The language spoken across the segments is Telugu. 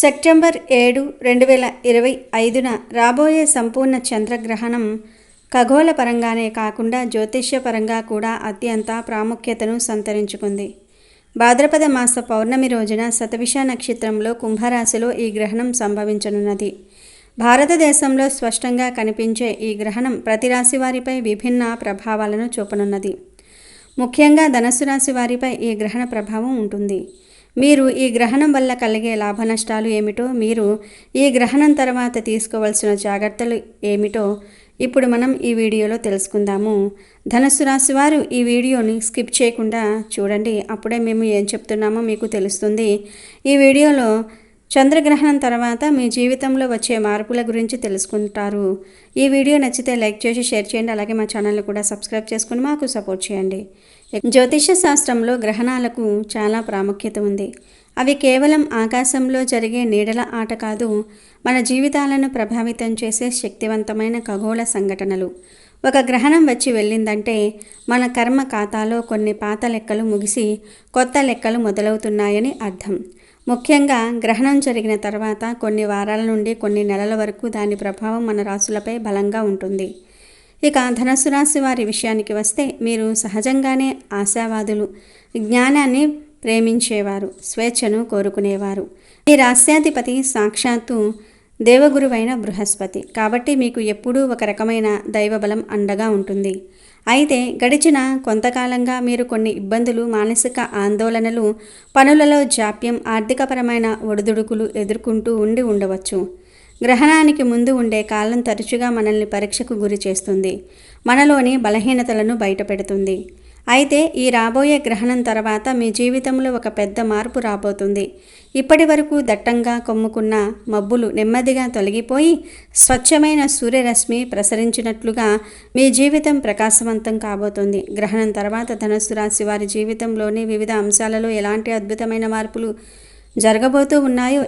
సెప్టెంబర్ 7, 2025న రాబోయే సంపూర్ణ చంద్రగ్రహణం ఖగోళ పరంగానే కాకుండా జ్యోతిష్యపరంగా కూడా అత్యంత ప్రాముఖ్యతను సంతరించుకుంది. భాద్రపద మాస పౌర్ణమి రోజున శతభిష నక్షత్రంలో కుంభరాశిలో ఈ గ్రహణం సంభవించనున్నది. భారతదేశంలో స్పష్టంగా కనిపించే ఈ గ్రహణం ప్రతి రాశి వారిపై విభిన్న ప్రభావాలను చూపనున్నది. ముఖ్యంగా ధనుస్సు రాశి వారిపై ఈ గ్రహణ ప్రభావం ఉంటుంది. మీరు ఈ గ్రహణం వల్ల కలిగే లాభ నష్టాలు ఏమిటో, మీరు ఈ గ్రహణం తర్వాత తీసుకోవాల్సిన జాగ్రత్తలు ఏమిటో ఇప్పుడు మనం ఈ వీడియోలో తెలుసుకుందాము. ధనుస్సు రాశి వారు ఈ వీడియోని స్కిప్ చేయకుండా చూడండి. అప్పుడే మేము ఏం చెప్తున్నామో మీకు తెలుస్తుంది. ఈ వీడియోలో చంద్రగ్రహణం తర్వాత మీ జీవితంలో వచ్చే మార్పుల గురించి తెలుసుకుంటారు. ఈ వీడియో నచ్చితే లైక్ చేసి షేర్ చేయండి. అలాగే మా ఛానల్ని కూడా సబ్స్క్రైబ్ చేసుకుని మాకు సపోర్ట్ చేయండి. జ్యోతిష శాస్త్రంలో గ్రహణాలకు చాలా ప్రాముఖ్యత ఉంది. అవి కేవలం ఆకాశంలో జరిగే నీడల ఆట కాదు, మన జీవితాలను ప్రభావితం చేసే శక్తివంతమైన ఖగోళ సంఘటనలు. ఒక గ్రహణం వచ్చి వెళ్ళిందంటే మన కర్మ ఖాతాలో కొన్ని పాత లెక్కలు ముగిసి కొత్త లెక్కలు మొదలవుతున్నాయని అర్థం. ముఖ్యంగా గ్రహణం జరిగిన తర్వాత కొన్ని వారాల నుండి కొన్ని నెలల వరకు దాని ప్రభావం మన రాశులపై బలంగా ఉంటుంది. ఇక ధనుస్సు రాశి వారి విషయానికి వస్తే, మీరు సహజంగానే ఆశావాదులు, జ్ఞానాన్ని ప్రేమించేవారు, స్వేచ్ఛను కోరుకునేవారు. ఈ రాశ్యాధిపతి సాక్షాత్తు దేవగురువైన బృహస్పతి కాబట్టి మీకు ఎప్పుడూ ఒక రకమైన దైవబలం అండగా ఉంటుంది. అయితే గడిచిన కొంతకాలంగా మీరు కొన్ని ఇబ్బందులు, మానసిక ఆందోళనలు, పనులలో జాప్యం, ఆర్థికపరమైన ఒడిదుడుకులు ఎదుర్కొంటూ ఉండవచ్చు. గ్రహణానికి ముందు ఉండే కాలం తరచుగా మనల్ని పరీక్షకు గురి చేస్తుంది, మనలోని బలహీనతలను బయటపెడుతుంది. అయితే ఈ రాబోయే గ్రహణం తర్వాత మీ జీవితంలో ఒక పెద్ద మార్పు రాబోతుంది. ఇప్పటి వరకు దట్టంగా కమ్ముకున్న మబ్బులు నెమ్మదిగా తొలగిపోయి స్వచ్ఛమైన సూర్యరశ్మి ప్రసరించినట్లుగా మీ జీవితం ప్రకాశవంతం కాబోతుంది. గ్రహణం తర్వాత ధనుస్సు రాశి వారి జీవితంలోని వివిధ అంశాలలో ఎలాంటి అద్భుతమైన మార్పులు జరగబోతూ ఉన్నాయో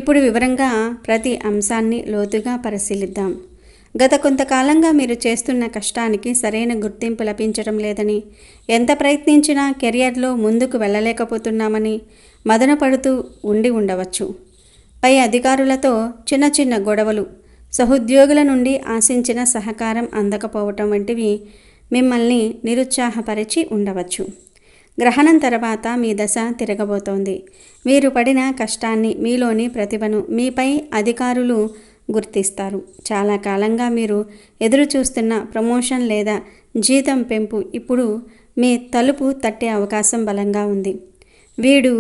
ఇప్పుడు వివరంగా ప్రతి అంశాన్ని లోతుగా పరిశీలిద్దాం. గత కొంతకాలంగా మీరు చేస్తున్న కష్టానికి సరైన గుర్తింపు లభించడం లేదని, ఎంత ప్రయత్నించినా కెరియర్లో ముందుకు వెళ్ళలేకపోతున్నామని మదనపడుతూ ఉండవచ్చు. పై అధికారులతో చిన్న చిన్న గొడవలు, సహోద్యోగుల నుండి ఆశించిన సహకారం అందకపోవటం వంటివి మిమ్మల్ని నిరుత్సాహపరిచి ఉండవచ్చు. గ్రహణం తర్వాత మీ దశ తిరగబోతోంది. మీరు పడిన కష్టాన్ని, మీలోని ప్రతిభను మీపై అధికారులు గుర్తిస్తారు. చాలా కాలంగా మీరు ఎదురు చూస్తున్న ప్రమోషన్ లేదా జీతం పెంపు ఇప్పుడు మీ తలుపు తట్టే అవకాశం బలంగా ఉంది. వీడు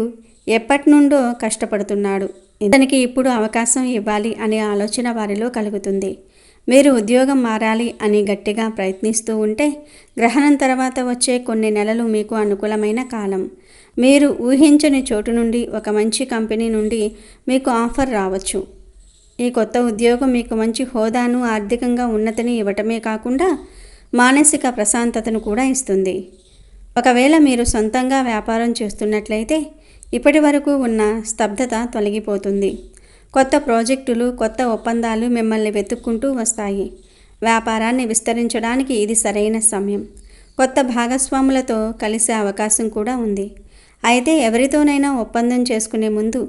ఎప్పటి నుండో కష్టపడుతున్నాడు, ఇతనికి ఇప్పుడు అవకాశం ఇవ్వాలి అనే ఆలోచన వారిలో కలుగుతుంది. మీరు ఉద్యోగం మారాలి అని గట్టిగా ప్రయత్నిస్తూ ఉంటే గ్రహణం తర్వాత వచ్చే కొన్ని నెలలు మీకు అనుకూలమైన కాలం. మీరు ఊహించని చోటు నుండి, ఒక మంచి కంపెనీ నుండి మీకు ఆఫర్ రావచ్చు. ఈ కొత్త ఉద్యోగం మీకు మంచి హోదాను, ఆర్థికంగా ఉన్నతిని ఇవ్వటమే కాకుండా మానసిక ప్రశాంతతను కూడా ఇస్తుంది. ఒకవేళ మీరు సొంతంగా వ్యాపారం చేస్తున్నట్లయితే ఇప్పటి వరకు ఉన్న స్తబ్దత తొలగిపోతుంది. కొత్త ప్రాజెక్టులు, కొత్త ఒప్పందాలు మిమ్మల్ని వెతుక్కుంటూ వస్తాయి. వ్యాపారాన్ని విస్తరించడానికి ఇది సరైన సమయం. కొత్త భాగస్వాములతో కలిసే అవకాశం కూడా ఉంది. అయితే ఎవరితోనైనా ఒప్పందం చేసుకునే ముందు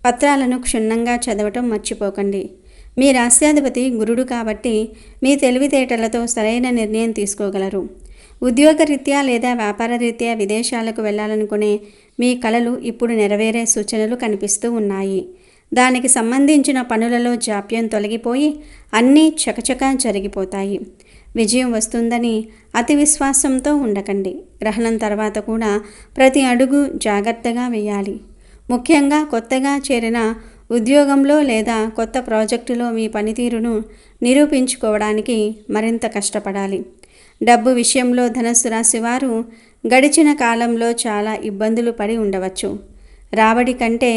పత్రాలను క్షుణ్ణంగా చదవటం మర్చిపోకండి. మీ రాశ్యాధిపతి గురుడు కాబట్టి మీ తెలివితేటలతో సరైన నిర్ణయం తీసుకోగలరు. ఉద్యోగరీత్యా లేదా వ్యాపార రీత్యా విదేశాలకు వెళ్ళాలనుకునే మీ కలలు ఇప్పుడు నెరవేరే సూచనలు కనిపిస్తూ ఉన్నాయి. దానికి సంబంధించిన పనులలో జాప్యం తొలగిపోయి అన్నీ చకచకా జరిగిపోతాయి. విజయం వస్తుందని అతి విశ్వాసంతో ఉండకండి. గ్రహణం తర్వాత కూడా ప్రతి అడుగు జాగ్రత్తగా వేయాలి. ముఖ్యంగా కొత్తగా చేరిన ఉద్యోగంలో లేదా కొత్త ప్రాజెక్టులో మీ పనితీరును నిరూపించుకోవడానికి మరింత కష్టపడాలి. డబ్బు విషయంలో ధనుస్సు రాశి వారు గడిచిన కాలంలో చాలా ఇబ్బందులు పడి ఉండవచ్చు. రాబడి కంటే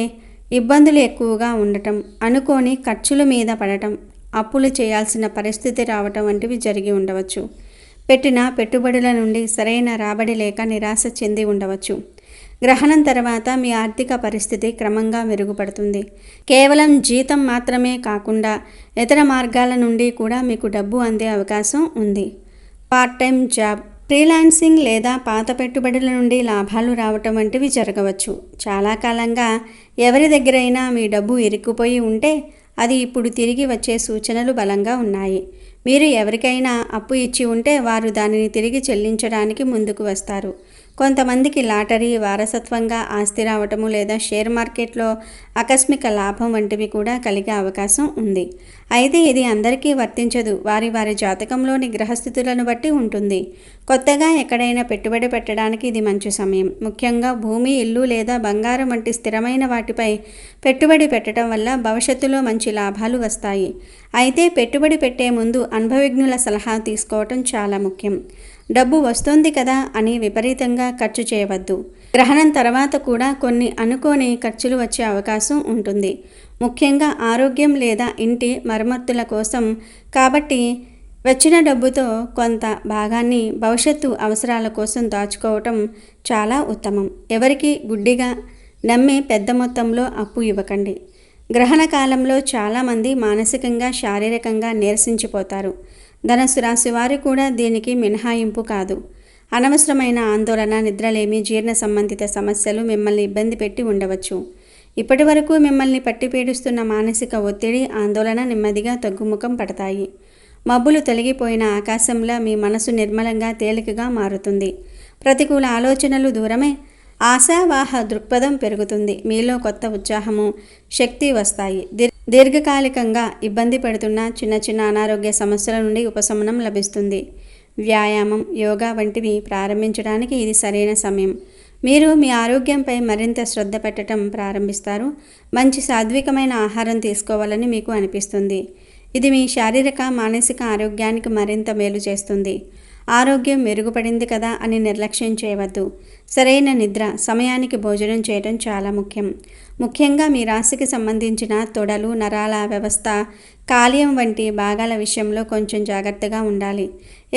ఇబ్బందులు ఎక్కువగా ఉండటం, అనుకోని ఖర్చుల మీద పడటం, అప్పులు చేయాల్సిన పరిస్థితి రావటం వంటివి జరిగి ఉండవచ్చు. పెట్టిన పెట్టుబడుల నుండి సరైన రాబడి లేక నిరాశ చెంది ఉండవచ్చు. గ్రహణం తర్వాత మీ ఆర్థిక పరిస్థితి క్రమంగా మెరుగుపడుతుంది. కేవలం జీతం మాత్రమే కాకుండా ఇతర మార్గాల నుండి కూడా మీకు డబ్బు అందే అవకాశం ఉంది. పార్ట్ టైం జాబ్, ఫ్రీలాన్సింగ్ లేదా పాత పెట్టుబడుల నుండి లాభాలు రావటం వంటివి జరగవచ్చు. చాలా కాలంగా ఎవరి దగ్గరైనా మీ డబ్బు ఇరుక్కుపోయి ఉంటే అది ఇప్పుడు తిరిగి వచ్చే సూచనలు బలంగా ఉన్నాయి. మీరు ఎవరికైనా అప్పు ఇచ్చి ఉంటే వారు దానిని తిరిగి చెల్లించడానికి ముందుకు వస్తారు. కొంతమందికి లాటరీ, వారసత్వంగా ఆస్తి రావటము లేదా షేర్ మార్కెట్లో ఆకస్మిక లాభం వంటివి కూడా కలిగే అవకాశం ఉంది. అయితే ఇది అందరికీ వర్తించదు. వారి వారి జాతకంలోని గ్రహస్థితులను బట్టి ఉంటుంది. కొత్తగా ఎక్కడైనా పెట్టుబడి పెట్టడానికి ఇది మంచి సమయం. ముఖ్యంగా భూమి, ఇల్లు లేదా బంగారం వంటి స్థిరమైన వాటిపై పెట్టుబడి పెట్టడం వల్ల భవిష్యత్తులో మంచి లాభాలు వస్తాయి. అయితే పెట్టుబడి పెట్టే ముందు అనుభవజ్ఞుల సలహా తీసుకోవటం చాలా ముఖ్యం. డబ్బు వస్తోంది కదా అని విపరీతంగా ఖర్చు చేయవద్దు. గ్రహణం తర్వాత కూడా కొన్ని అనుకోని ఖర్చులు వచ్చే అవకాశం ఉంటుంది, ముఖ్యంగా ఆరోగ్యం లేదా ఇంటి మరమ్మతుల కోసం. కాబట్టి వచ్చిన డబ్బుతో కొంత భాగాన్ని భవిష్యత్తు అవసరాల కోసం దాచుకోవటం చాలా ఉత్తమం. ఎవరికి గుడ్డిగా నమ్మి పెద్ద మొత్తంలో అప్పు ఇవ్వకండి. గ్రహణ కాలంలో చాలామంది మానసికంగా, శారీరకంగా నీరసించిపోతారు. ధనుస్సు రాశి వారు కూడా దీనికి మినహాయింపు కాదు. అనవసరమైన ఆందోళన, నిద్రలేమి, జీర్ణ సంబంధిత సమస్యలు మిమ్మల్ని ఇబ్బంది పెట్టి ఉండవచ్చు. ఇప్పటి వరకు మిమ్మల్ని పట్టి పీడిస్తున్న మానసిక ఒత్తిడి, ఆందోళన నెమ్మదిగా తగ్గుముఖం పడతాయి. మబ్బులు తొలగిపోయిన ఆకాశంలో మీ మనసు నిర్మలంగా, తేలికగా మారుతుంది. ప్రతికూల ఆలోచనలు దూరమే ఆశావాహ దృక్పథం పెరుగుతుంది. మీలో కొత్త ఉత్సాహము, శక్తి వస్తాయి. దీర్ఘకాలికంగా ఇబ్బంది పెడుతున్న చిన్న చిన్న అనారోగ్య సమస్యల నుండి ఉపశమనం లభిస్తుంది. వ్యాయామం, యోగా వంటివి ప్రారంభించడానికి ఇది సరైన సమయం. మీరు మీ ఆరోగ్యంపై మరింత శ్రద్ధ పెట్టడం ప్రారంభిస్తారు. మంచి సాత్వికమైన ఆహారం తీసుకోవాలని మీకు అనిపిస్తుంది. ఇది మీ శారీరక, మానసిక ఆరోగ్యానికి మరింత మేలు చేస్తుంది. ఆరోగ్యం మెరుగుపడింది కదా అని నిర్లక్ష్యం చేయవద్దు. సరైన నిద్ర, సమయానికి భోజనం చేయడం చాలా ముఖ్యం. ముఖ్యంగా మీ రాశికి సంబంధించిన తొడలు, నరాల వ్యవస్థ, కాలేయం వంటి భాగాల విషయంలో కొంచెం జాగ్రత్తగా ఉండాలి.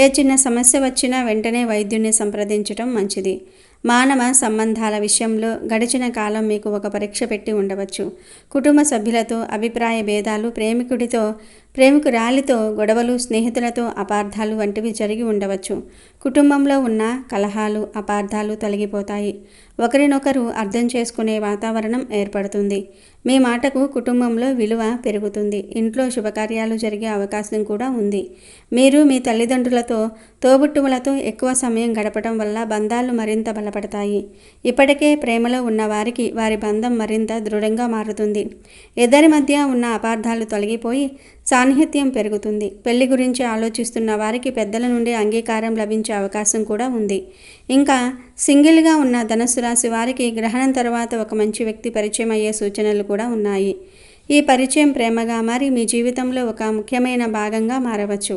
ఏ చిన్న సమస్య వచ్చినా వెంటనే వైద్యుని సంప్రదించడం మంచిది. మానవ సంబంధాల విషయంలో గడిచిన కాలం మీకు ఒక పరీక్ష పెట్టి ఉండవచ్చు. కుటుంబ సభ్యులతో అభిప్రాయ భేదాలు, ప్రేమికురాలితో గొడవలు, స్నేహితులతో అపార్థాలు వంటివి జరిగి ఉండవచ్చు. కుటుంబంలో ఉన్న కలహాలు, అపార్థాలు తొలగిపోతాయి. ఒకరినొకరు అర్థం చేసుకునే వాతావరణం ఏర్పడుతుంది. మీ మాటకు కుటుంబంలో విలువ పెరుగుతుంది. ఇంట్లో శుభకార్యాలు జరిగే అవకాశం కూడా ఉంది. మీరు మీ తల్లిదండ్రులతో, తోబుట్టువులతో ఎక్కువ సమయం గడపడం వల్ల బంధాలు మరింత బలపడతాయి. ఇప్పటికే ప్రేమలో ఉన్న వారికి వారి బంధం మరింత దృఢంగా మారుతుంది. ఇద్దరి మధ్య ఉన్న అపార్థాలు తొలగిపోయి సాన్నిహిత్యం పెరుగుతుంది. పెళ్లి గురించి ఆలోచిస్తున్న వారికి పెద్దల నుండి అంగీకారం లభించే అవకాశం కూడా ఉంది. ఇంకా సింగిల్గా ఉన్న ధనుస్సు రాశి వారికి గ్రహణం తర్వాత ఒక మంచి వ్యక్తి పరిచయం అయ్యే సూచనలు కూడా ఉన్నాయి. ఈ పరిచయం ప్రేమగా మారి మీ జీవితంలో ఒక ముఖ్యమైన భాగంగా మారవచ్చు.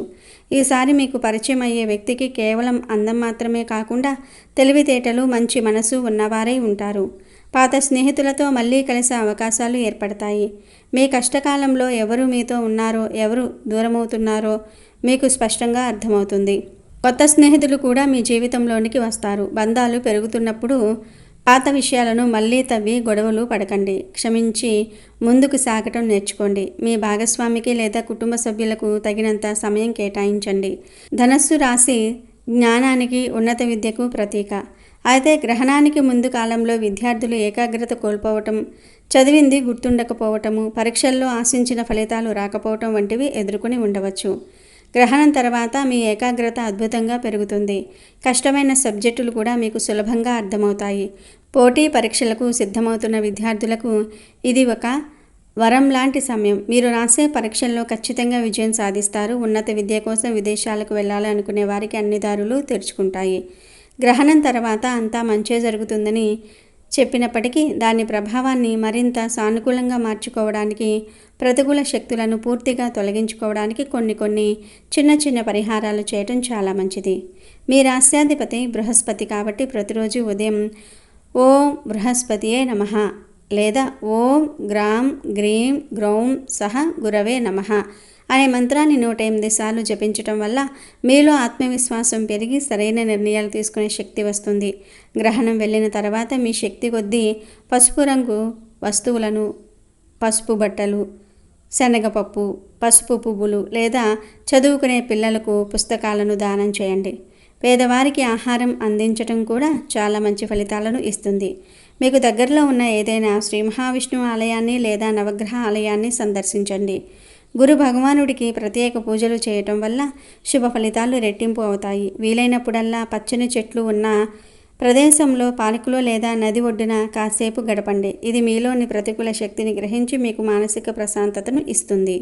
ఈసారి మీకు పరిచయం అయ్యే వ్యక్తికి కేవలం అందం మాత్రమే కాకుండా తెలివితేటలు, మంచి మనసు ఉన్నవారై ఉంటారు. పాత స్నేహితులతో మళ్ళీ కలిసే అవకాశాలు ఏర్పడతాయి. మీ కష్టకాలంలో ఎవరు మీతో ఉన్నారో, ఎవరు దూరమవుతున్నారో మీకు స్పష్టంగా అర్థమవుతుంది. కొత్త స్నేహితులు కూడా మీ జీవితంలోనికి వస్తారు. బంధాలు పెరుగుతున్నప్పుడు పాత విషయాలను మళ్ళీ తవ్వి గొడవలు పడకండి. క్షమించి ముందుకు సాగటం నేర్చుకోండి. మీ భాగస్వామికి లేదా కుటుంబ సభ్యులకు తగినంత సమయం కేటాయించండి. ధనస్సు రాశి జ్ఞానానికి, ఉన్నత విద్యకు ప్రతీక. అయితే గ్రహణానికి ముందు కాలంలో విద్యార్థులు ఏకాగ్రత కోల్పోవటం, చదివింది గుర్తుండకపోవటము, పరీక్షల్లో ఆశించిన ఫలితాలు రాకపోవటం వంటివి ఎదుర్కొని ఉండవచ్చు. గ్రహణం తర్వాత మీ ఏకాగ్రత అద్భుతంగా పెరుగుతుంది. కష్టమైన సబ్జెక్టులు కూడా మీకు సులభంగా అర్థమవుతాయి. పోటీ పరీక్షలకు సిద్ధమవుతున్న విద్యార్థులకు ఇది ఒక వరం లాంటి సమయం. మీరు రాసే పరీక్షల్లో ఖచ్చితంగా విజయం సాధిస్తారు. ఉన్నత విద్య కోసం విదేశాలకు వెళ్ళాలి అనుకునే వారికి అన్ని దారులు తెరుచుకుంటాయి. గ్రహణం తర్వాత అంతా మంచే జరుగుతుందని చెప్పినప్పటికీ దాని ప్రభావాన్ని మరింత సానుకూలంగా మార్చుకోవడానికి, ప్రతికూల శక్తులను పూర్తిగా తొలగించుకోవడానికి కొన్ని చిన్న చిన్న పరిహారాలు చేయటం చాలా మంచిది. మీ రాశ్యాధిపతి బృహస్పతి కాబట్టి ప్రతిరోజు ఉదయం ఓం బృహస్పతియే నమః లేదా ఓం గ్రాం గ్రీం గ్రౌం సహ గురవే నమః అనే మంత్రాన్ని 108 సార్లు జపించటం వల్ల మీలో ఆత్మవిశ్వాసం పెరిగి సరైన నిర్ణయాలు తీసుకునే శక్తి వస్తుంది. గ్రహణం వెళ్ళిన తర్వాత మీ శక్తి కొద్దీ పసుపు రంగు వస్తువులను, పసుపు బట్టలు, శనగపప్పు, పసుపు పువ్వులు లేదా చదువుకునే పిల్లలకు పుస్తకాలను దానం చేయండి. పేదవారికి ఆహారం అందించటం కూడా చాలా మంచి ఫలితాలను ఇస్తుంది. మీకు దగ్గరలో ఉన్న ఏదైనా శ్రీ మహావిష్ణువు ఆలయాన్ని లేదా నవగ్రహ ఆలయాన్ని సందర్శించండి. గురు భగవానుడికి ప్రత్యేక పూజలు చేయటం వల్ల శుభ ఫలితాలు రెట్టింపు అవుతాయి. వీలైనప్పుడల్లా పచ్చని చెట్లు ఉన్న ప్రదేశంలో, పార్కులో లేదా నది ఒడ్డున కాసేపు గడపండి. ఇది మీలోని ప్రతికూల శక్తిని గ్రహించి మీకు మానసిక ప్రశాంతతను ఇస్తుంది.